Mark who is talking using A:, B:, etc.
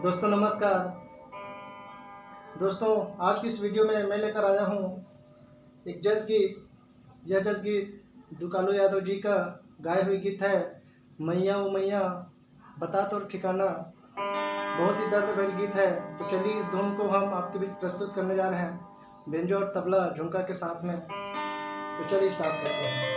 A: दोस्तों नमस्कार। दोस्तों आज की इस वीडियो में मैं लेकर आया हूँ एक जज गीत। यह जज गीत दुकालू यादव जी का गाया हुई गीत है। मैया ओ मैया बता तो ठिकाना। बहुत ही दर्द भरी गीत है। तो चलिए इस धुन को हम आपके बीच प्रस्तुत करने जा रहे हैं बेंजो और तबला झुमका के साथ में। तो चलिए स्टार्ट करते हैं।